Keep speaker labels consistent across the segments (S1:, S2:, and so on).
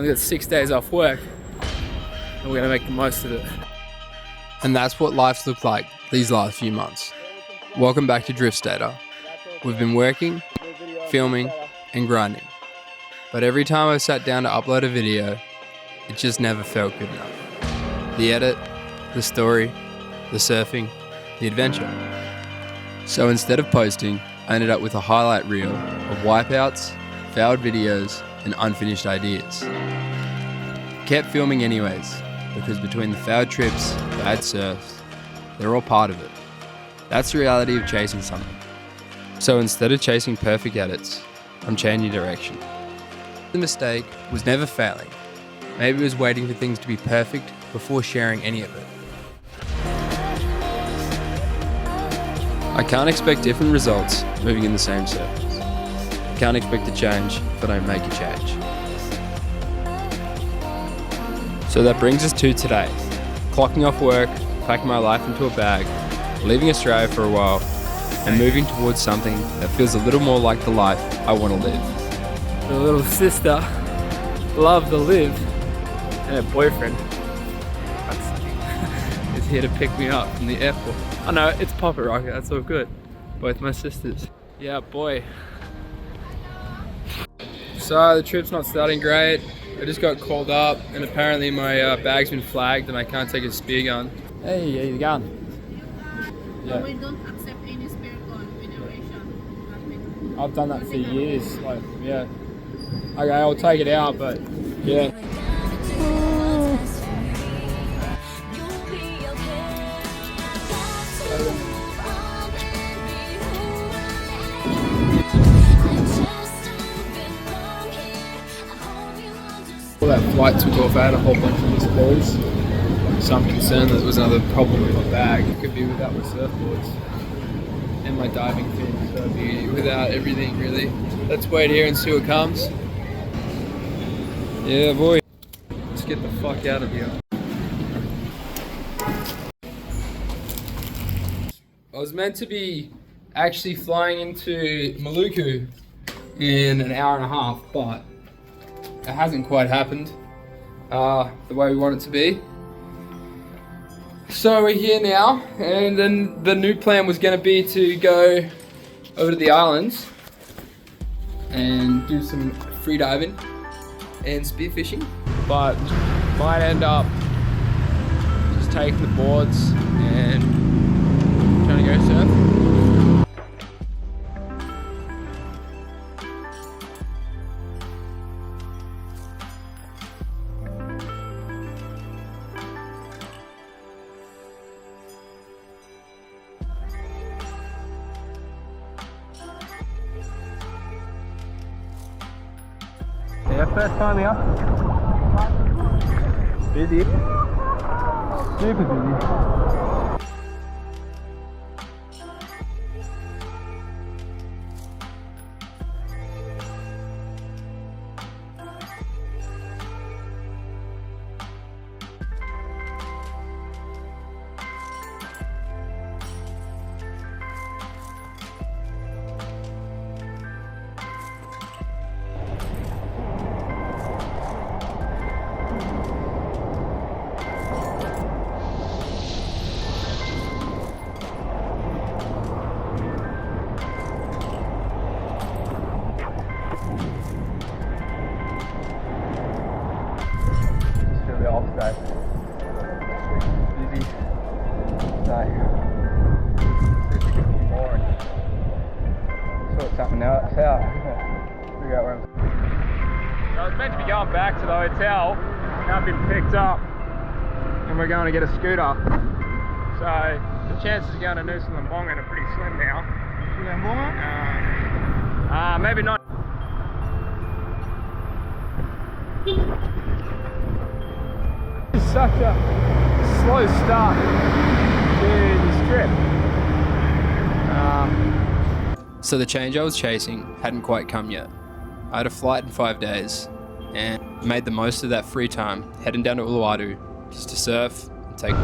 S1: only got 6 days off work, and we're gonna make the most of it.
S2: And that's what life's looked like these last few months. Welcome back to Drift Stater. We've been working, filming, and grinding. But every time I've sat down to upload a video, it just never felt good enough. The edit, the story, the surfing, the adventure. So instead of posting, I ended up with a highlight reel of wipeouts, failed videos, and unfinished ideas. Kept filming anyways, because between the failed trips, bad surfs, they're all part of it. That's the reality of chasing something. So instead of chasing perfect edits, I'm changing direction. The mistake was never failing. Maybe it was waiting for things to be perfect before sharing any of it. I can't expect different results moving in the same circles. I can't expect to change if I don't make a change. So that brings us to today. Clocking off work, packing my life into a bag, leaving Australia for a while, and moving towards something that feels a little more like the life I want to live.
S1: The little sister loves to live, and her boyfriend is here to pick me up from the airport. I know, it's Papa Rocket, that's all good. Both my sisters. Yeah, boy. So the trip's not starting great. I just got called up, and apparently my bag's been flagged and I can't take a spear gun. Hey, how you going?
S3: Yeah. We don't accept any speargun with Asian.
S1: I've done that for years, like, yeah. Okay, I'll take it out, but yeah. All that flight took off, I had a whole bunch of missed calls. So I'm concerned that there was another problem with my bag. It could be without my surfboards and my diving fins, so it'd be without everything really. Let's wait here and see what comes. Yeah, boy. Let's get the fuck out of here. I was meant to be actually flying into Maluku in an hour and a half, but it hasn't quite happened the way we want it to be. So we're here now, and then the new plan was going to be to go over to the islands and do some free diving and spearfishing, but might end up just taking the boards and trying to go surf. Yeah, first time here. Busy. Super busy. Busy. So, see if we get a few more and sort something out. Figure out where I'm. I was meant to be going back to the hotel. I've been picked up, and we're going to get a scooter. So the chances of going to Nusa Lembongan are pretty slim now. Maybe not. It's such a slow start to this trip.
S2: So the change I was chasing hadn't quite come yet. I had a flight in 5 days and made the most of that free time heading down to Ulluwatu just to surf and take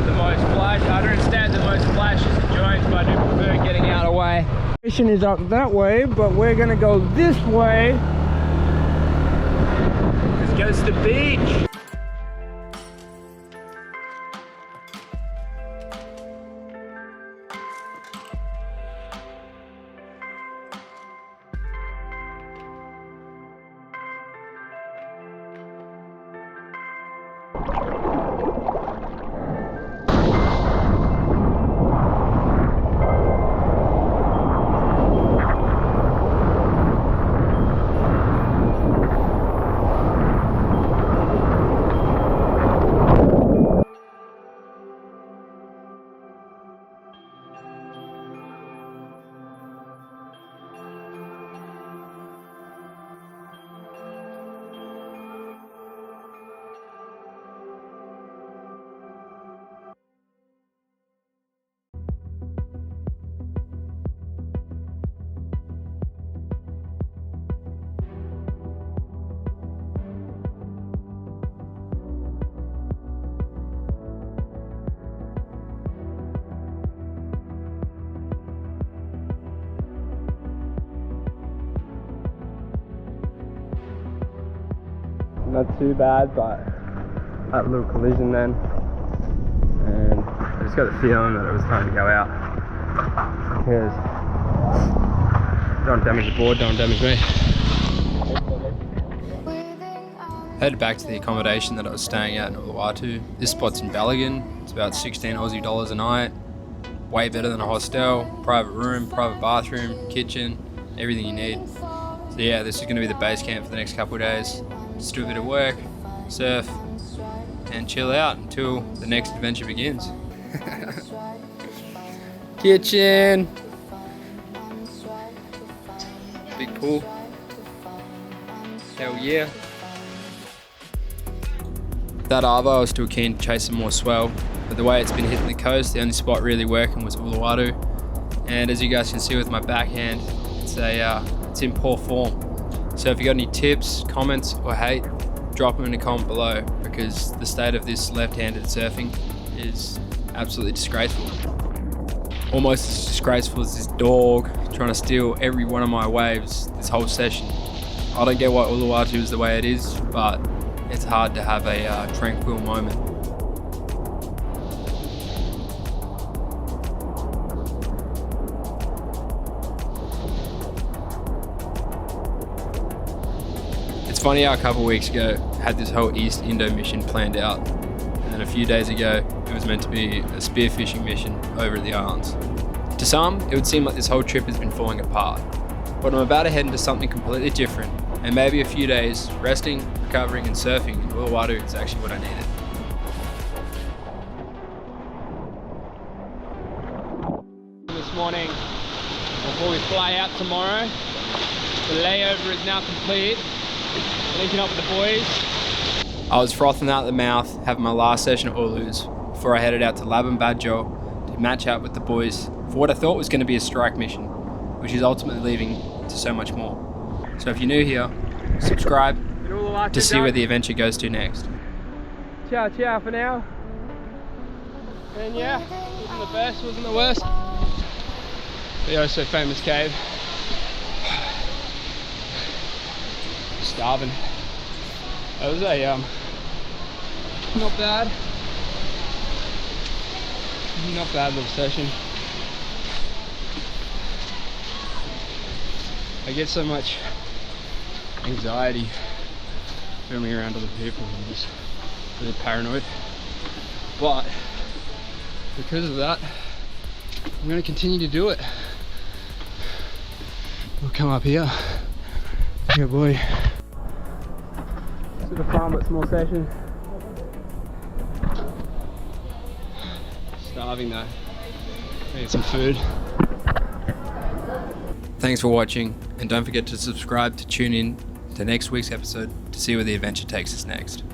S1: The most flash, I don't understand the most flashes and joints, but I do prefer getting out of the way.
S4: Mission is up that way, but we're gonna go this way.
S1: Just Costa Beach.
S2: Not too bad, but had a little collision then, and I just got the feeling that it was time to go out because don't damage the board, don't damage me. Headed back to the accommodation that I was staying at in Ulluwatu. This spot's in Bali. It's about 16 Aussie dollars a night. Way better than a hostel. Private room, private bathroom, kitchen, everything you need. So yeah, this is going to be the base camp for the next couple of days. Just do a bit of work, surf, and chill out until the next adventure begins. Kitchen! Big pool. Hell yeah. That Arvo, I was still keen to chase some more swell, but the way it's been hitting the coast, the only spot really working was Ulluwatu. And as you guys can see with my backhand, it's in poor form. So if you got any tips, comments, or hate, drop them in a comment below, because the state of this left-handed surfing is absolutely disgraceful. Almost as disgraceful as this dog trying to steal every one of my waves this whole session. I don't get why Ulluwatu is the way it is, but it's hard to have a tranquil moment. It's funny how a couple of weeks ago I had this whole East Indo mission planned out, and then a few days ago it was meant to be a spearfishing mission over at the islands. To some, it would seem like this whole trip has been falling apart, but I'm about to head into something completely different, and maybe a few days resting, recovering and surfing in Uluwatu is actually what I needed. This morning, before we fly out tomorrow, the layover is now complete. Linking up with the boys. I was frothing out the mouth, having my last session at Ulus before I headed out to Labuan Bajo to match up with the boys for what I thought was going to be a strike mission, which is ultimately leading to so much more. So if you're new here, subscribe to see where the adventure goes to next. Ciao, ciao for now. And yeah, wasn't the best, wasn't the worst. The oh so famous cave. Starving. That was a not bad little session. I get so much anxiety filming around other people. I'm just really paranoid, but because of that I'm going to continue to do it. We'll come up here. Yeah boy. Sort of fun but small session. Starving though. Need some food. Thanks for watching, and don't forget to subscribe to tune in to next week's episode to see where the adventure takes us next.